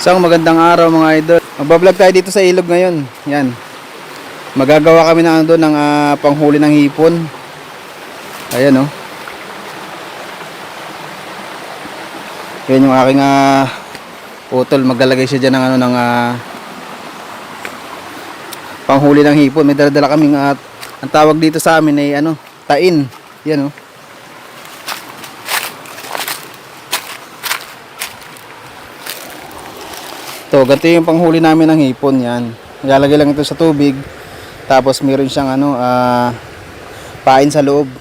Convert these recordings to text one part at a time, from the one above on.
Isang magandang araw mga idol. Magbablog tayo dito sa ilog ngayon. Yan. Magagawa kami ng doon ng panghuli ng hipon. Ayan oh. Yan yung aking utol. Maglalagay siya dyan ng ano ng panghuli ng hipon. May dala-dala kaming ang tawag dito sa amin ay ano, tain. Yan oh. Ito, ganito yung panghuli namin ng hipon. Yan. Ilalagay lang ito sa tubig. Tapos meron siyang ano, pain sa loob.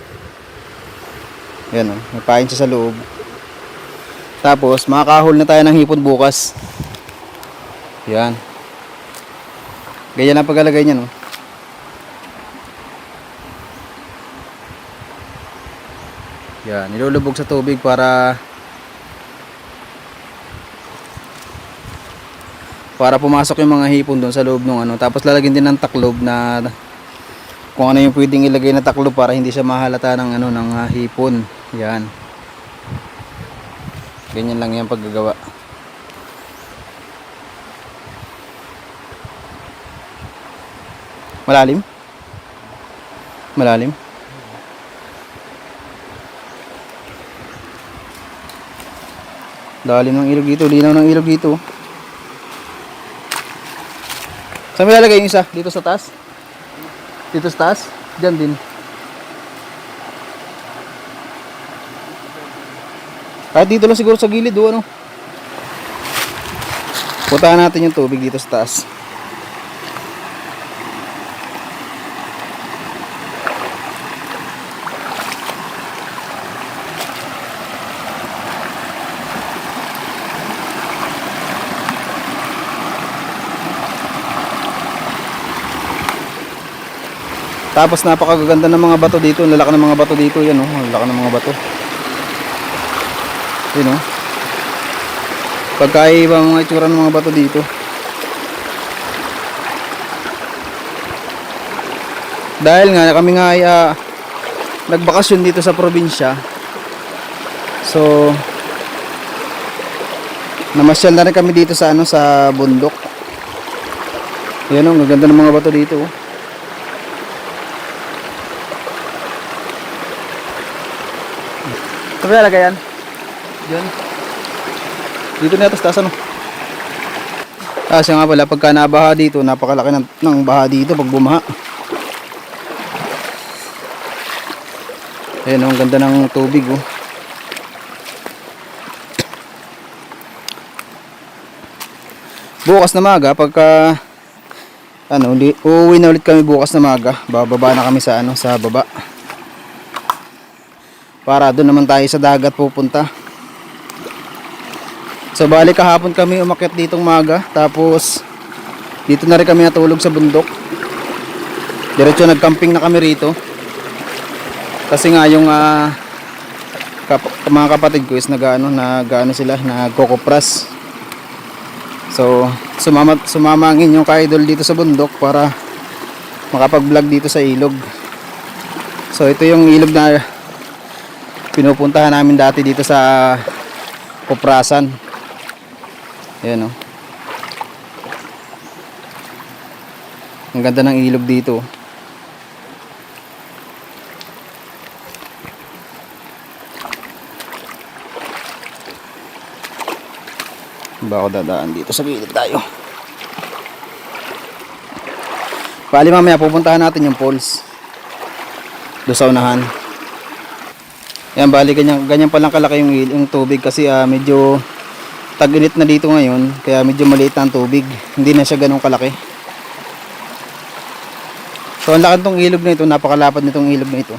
Yan o, may pain siya sa loob. Tapos makakahol na tayo ng hipon bukas. Yan. Ganyan ang paglalagay niya no. Yan, nilulubog sa tubig para pumasok yung mga hipon doon sa loob ng ano. Tapos lalagyan din ng taklob na kung ano yung pwedeng ilagay na taklob para hindi siya mahalata ng ano ng hipon. Yan. Ganyan lang yung paggagawa. Malalim? Malalim? Lalim ng ilog dito, linaw ng ilog dito. Saan mo lalagay yung isa? Dito sa taas? Dito sa taas? Diyan din. Kahit dito lang siguro sa gilid o ano. Puntahan natin yung tubig dito sa taas. Tapos napakaganda ng mga bato dito, lalaki ng mga bato dito, yan oh, lalaki ng mga bato. Yan oh. Pagkaiba mga itsura ng mga bato dito. Dahil nga kami nga ay nagbakasyon dito sa probinsya. So namasyal na rin kami dito sa ano sa bundok. Yan oh, ang ganda ng mga bato dito oh. Saan lagay yan? Diyan. Dito na taas ano. Siya nga pala pagka nabaha dito, napakalaki ng baha dito pag bumaha. Ayan, ang ganda ng tubig oh. Bukas na maga pagka ano, uuwi na ulit kami bukas na maga. Bababa na kami sa ano, sa baba. Para doon naman tayo sa dagat pupunta. So bali kahapon kami umakyat ditong maga. Tapos dito na rin kami natulog sa bundok. Diretso nagcamping na kami rito. Kasi nga yung mga kapatid ko is nag-ano sila, nagkokopras. So sumama ang inyong ka-idol dito sa bundok para makapag-vlog dito sa ilog. So ito yung ilog na pinupuntahan namin dati dito sa Kuprasan. Ayan o. Ang ganda ng ilog dito. Ba ako dadaan dito sa gilid tayo. Bali mamaya pupuntahan natin yung falls doon sa unahan. Yan, bali ganyan pa lang kalaki yung tubig kasi medyo tag-init na dito ngayon, kaya medyo maliit na ang tubig. Hindi na siya ganun kalaki. So ang laki nitong ilog na ito, napakalapad nitong ilog na ito.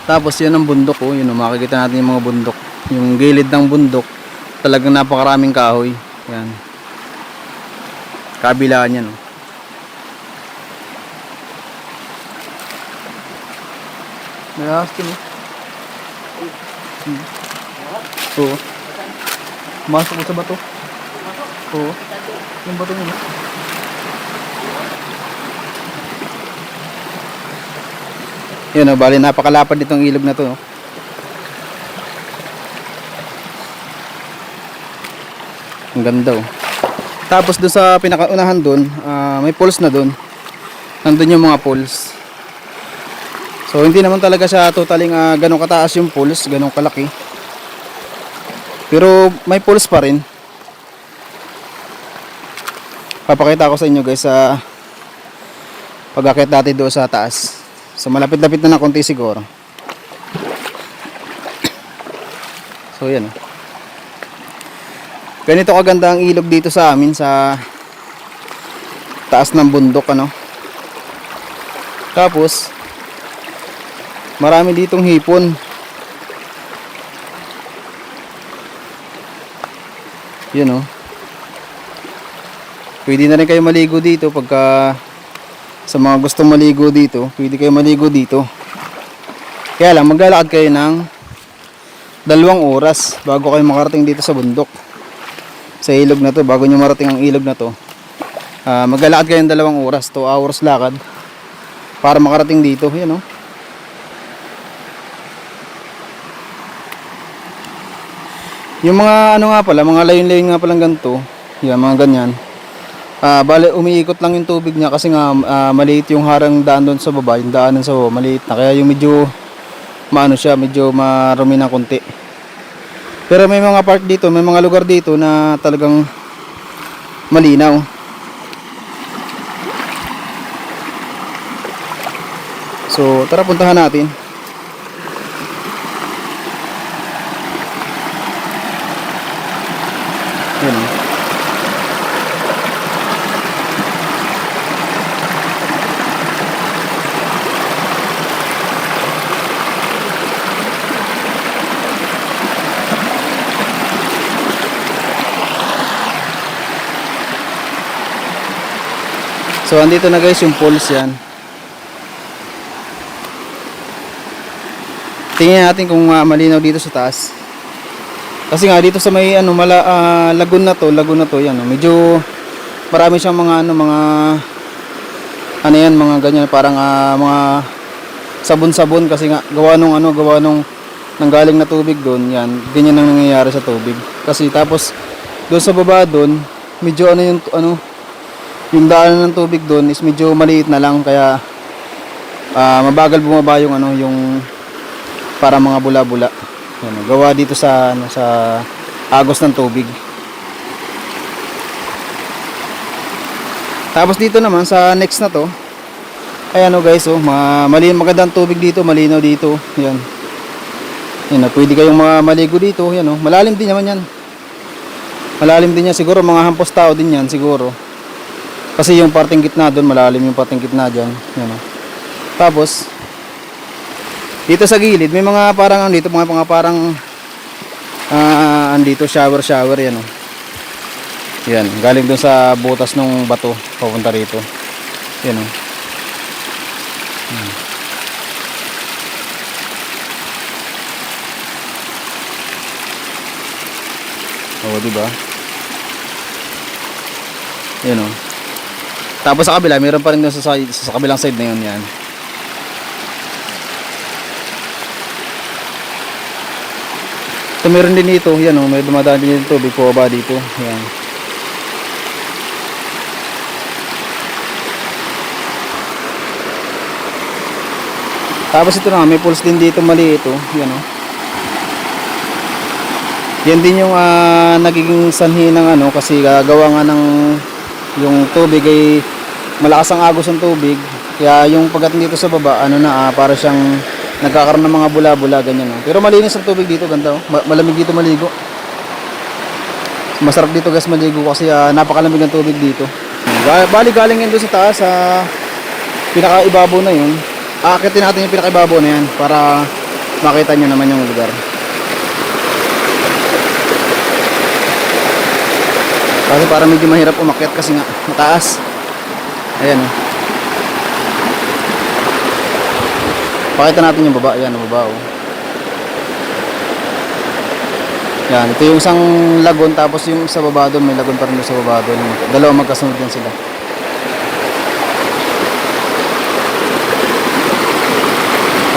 Tapos yun ang bundok oh, yun makikita natin yung mga bundok. Yung gilid ng bundok, talagang napakaraming kahoy. Yan. Kabilaan yan oh. Nahastin eh. Oo. Masok ko sa bato. Oo. Yung bato nyo. Yun o, bali napakalapad itong ilog na to. Ang ganda oh. Tapos doon sa pinakaunahan doon, may poles na doon. Nandun yung mga poles. So hindi naman talaga siya totaling ganong kataas yung poles, ganong kalaki. Pero may poles pa rin. Papakita ko sa inyo guys sa pag-akyat natin doon sa taas. So malapit-lapit na ng konti siguro. So yan. Ganito kaganda ang ilog dito sa amin sa taas ng bundok ano. Tapos marami ditong hipon. Yun oh. Pwede na rin kayo maligo dito pagka sa mga gustong maligo dito, pwede kayo maligo dito. Kaya lang maglalakad kayo ng 2 oras bago kayo makarating dito sa bundok. Sa ilog na to, bago nyo marating ang ilog na to. Maglalakad kayo ng 2 oras, 2 hours lakad para makarating dito. Yan oh. Yung mga ano nga pala, mga layon-layon nga palang ganito, yan mga ganyan. Bale umiikot lang yung tubig niya kasi nga maliit yung harang daan doon sa baba, yung daanan sa baba maliit na, kaya yung medyo maano siya, medyo marumi ng konti. Pero may mga part dito, may mga lugar dito na talagang malinaw. So tara puntahan natin. Yan. So andito na guys yung poles yan. Tingnan natin kung malinaw dito sa taas. Kasi nga dito sa may lagoon na to yan, medyo marami siyang mga mga ganyan parang mga sabon-sabon kasi nga gawa nung nanggaling na tubig doon, yan. Ganyan ang nangyayari sa tubig. Kasi tapos doon sa baba doon, medyo yung daanan ng tubig doon is medyo maliit na lang kaya mabagal bumaba yung yung para mga bula-bula. Yan, gawa dito sa sa agos ng tubig. Tapos dito naman sa next na to, ay guys, magandang tubig dito, malinaw dito. Yan. Yan, pwede kayong maligo dito, yan malalim din naman yan. Malalim din yan siguro, mga hampos tao din yan siguro. Kasi yung parting gitna doon, malalim yung parting gitna diyan. Yan Tapos dito sa gilid may mga parang dito mga parang andito shower yan Yan, galing doon sa butas ng bato papunta rito. Yan di ba? Yan Tapos sa kabila, mayroon pa rin doon sa kabilang side na yun, yan. Ito meron din dito, yan may dumadaan din dito, tubig po ba dito, yan. Tapos ito na, may pools din dito maliit, yan Yan din yung nagiging sanhi ng kasi gawa nga ng yung tubig ay malakas ang agos ng tubig, kaya yung pagdating dito sa baba para siyang nagkakaroon ng mga bula-bula ganyan pero malinis ang tubig dito, ganda malamig dito maligo, masarap dito guys maligo kasi napakalamig ng tubig dito. Bali galing yan doon sa taas sa pinakaibabaw na yun, aakitin natin yung pinakaibabaw na yan para makita nyo naman yung lugar. Kasi para medyo mahirap umakyat kasi nga mataas. Ayan Pakita natin yung baba. Ayan ang baba Yan, ito yung isang lagon, tapos yung sa baba doon, may lagon pa rin sa baba doon. Dalawang magkasunod yan sila.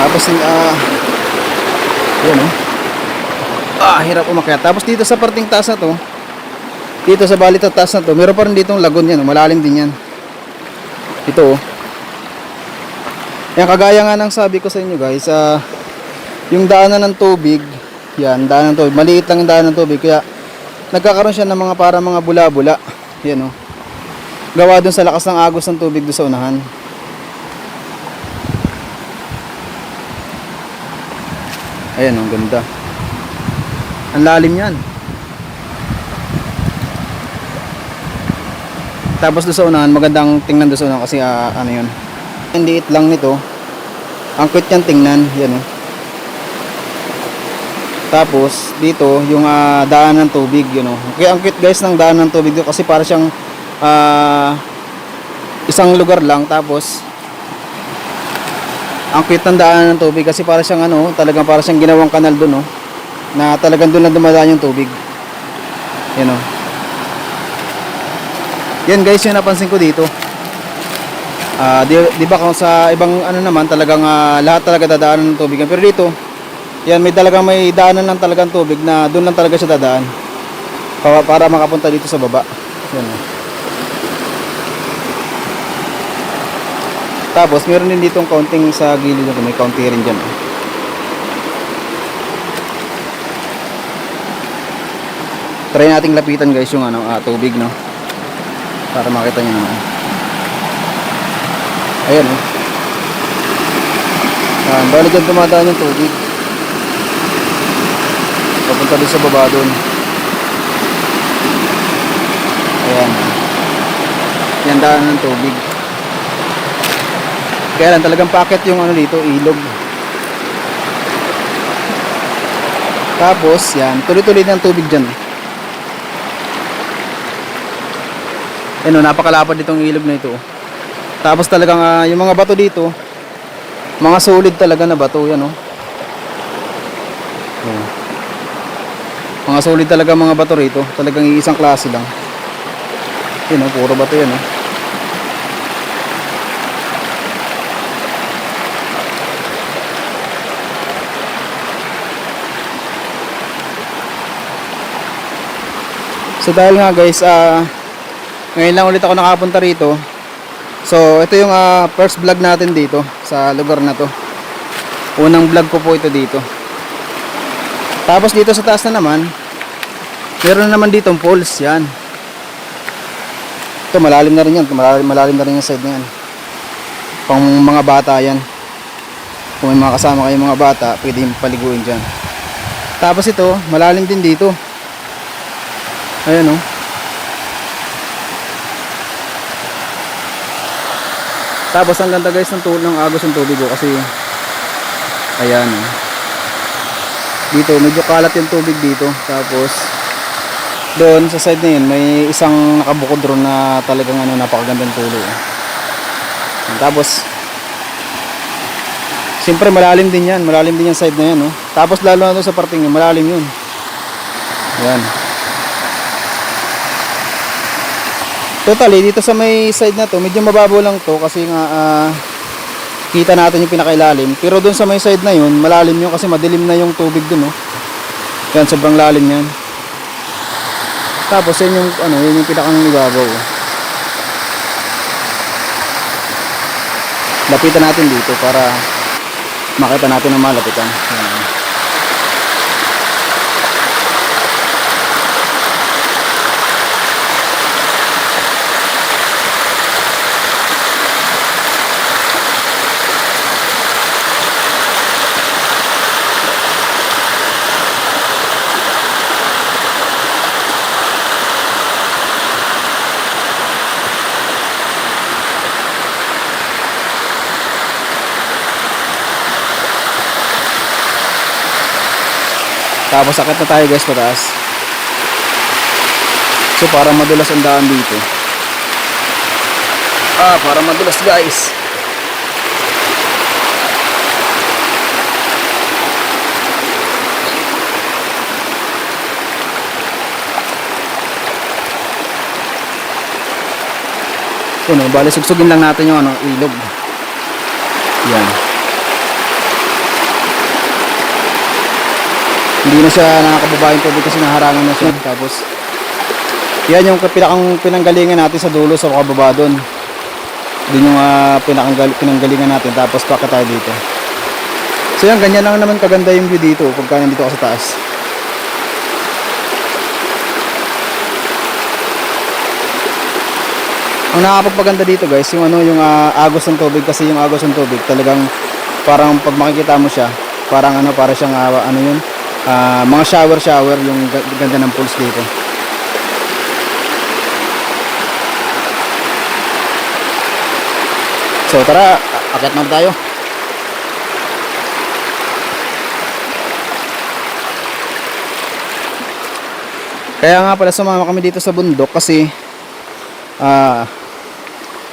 Tapos yan hirap umakyat. Tapos dito sa parting taas na to, Dito sa bali taas na to, meron pa rin ditong lagon yan, malalim din yan. Ito oh. Yan, kagaya nga ng sabi ko sa inyo guys, yung daanan ng tubig, yan, daanan ng tubig, maliit lang yung daanan ng tubig, kaya nagkakaroon siya ng mga para mga bula-bula. Yan oh. Gawa dun sa lakas ng agos ng tubig doon sa unahan. Ayan, ang ganda. Ang lalim yan. Tapos doon sa unahan, magandang tingnan doon sa unahan kasi ano yun. Ang liit lang nito. Ang cute niyang tingnan. Yan oh. Tapos dito, yung daan ng tubig. Yun oh. Kaya ang cute guys ng daan ng tubig dito kasi para siyang isang lugar lang. Tapos ang cute ng daan ng tubig kasi para siyang ano, talagang para siyang ginawang kanal doon oh, na talagang doon lang dumadaan yung tubig. Yan oh. Yan guys, yung napansin ko dito. Di ba kung sa ibang ano naman talagang lahat talaga dadaanan ng tubig. Pero dito, yan may talagang may daanan lang talagang tubig na doon lang talaga siya dadaan. Para makapunta dito sa baba. Yan oh. Tapos meron din ditong counting sa gilid nito, may counting rin dyan. Try nating lapitan guys yung tubig no. Para makita niyo naman. Ayan oh. Bali dyan dumadaan yung tubig. Papunta din sa baba doon. Ayan. Yan daan ng tubig. Kaya lang talagang packet yung ano dito, ilog. Tapos yan, tuloy-tuloy ng tubig dyan. Ano, napakalapad ditong ilog na ito. Tapos talagang yung mga bato dito, mga solid talaga na bato yan oh. Ayan. Mga solid talaga mga bato rito, talagang iisang klase lang. Yan oh, puro bato yan oh. So dahil nga guys, ngayon lang ulit ako nakapunta rito. So ito yung first vlog natin dito sa lugar na to. Unang vlog ko po ito dito. Tapos dito sa taas na naman, meron na naman ditong falls yan. Ito malalim na rin yan, malalim na rin yung side na yan. Pang mga bata yan. Kung may mga kasama kayong mga bata, pwede yung paliguin dyan. Tapos ito, malalim din dito. Ayan oh. Tapos ang ganda guys ng agos ng tubig oh, kasi ayan oh. Dito medyo kalat yung tubig dito. Tapos doon sa side na yun may isang nakabukod ron na talagang napakagandang tulo oh. Tapos siyempre malalim din yan yung side na yan oh. Tapos lalo na doon sa parting yun, malalim yun. Ayan. Totally, dito sa may side na to, medyo mababaw lang to kasi nga kita natin yung pinakailalim. Pero dun sa may side na yun, malalim yun kasi madilim na yung tubig dun, oh. Yan, sobrang lalim yan. Tapos yun yung, yun yung pinakang ibabaw, oh. Lapitan natin dito para makita natin ang malapitan. Yan. Tapos akit na tayo guys pataas. So parang madulas ang daan dito. Parang madulas guys. So bali sugsugin lang natin yung ilog. Yan. Hindi na siya nakakababa yung tubig kasi naharangan na siya. Tapos Yan yung pinanggalingan natin sa dulo sa kababa doon. Din yung pinanggalingan natin, tapos paka tayo dito. So yan, ganyan lang naman kaganda yung view dito pagka nandito ka sa taas. Ang nakakapagpaganda dito guys, yung yung agos ng tubig, kasi yung agos ng tubig talagang parang pag makikita mo siya, parang para siyang mga shower yung ganda ng pools dito. So tara, akyat na tayo. Kaya nga pala sumama kami dito sa bundok kasi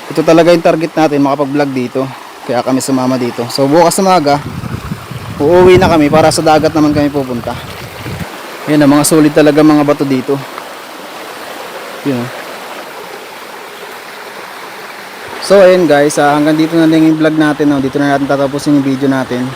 ito talaga yung target natin, makapag-vlog dito. Kaya kami sumama dito. So bukas na umaga, uuwi na kami para sa dagat naman kami pupunta. Yan, mga solid talaga mga bato dito. Yun. So ayun guys, hanggang dito na lang yung vlog natin. Dito na natin tatapusin yung video natin.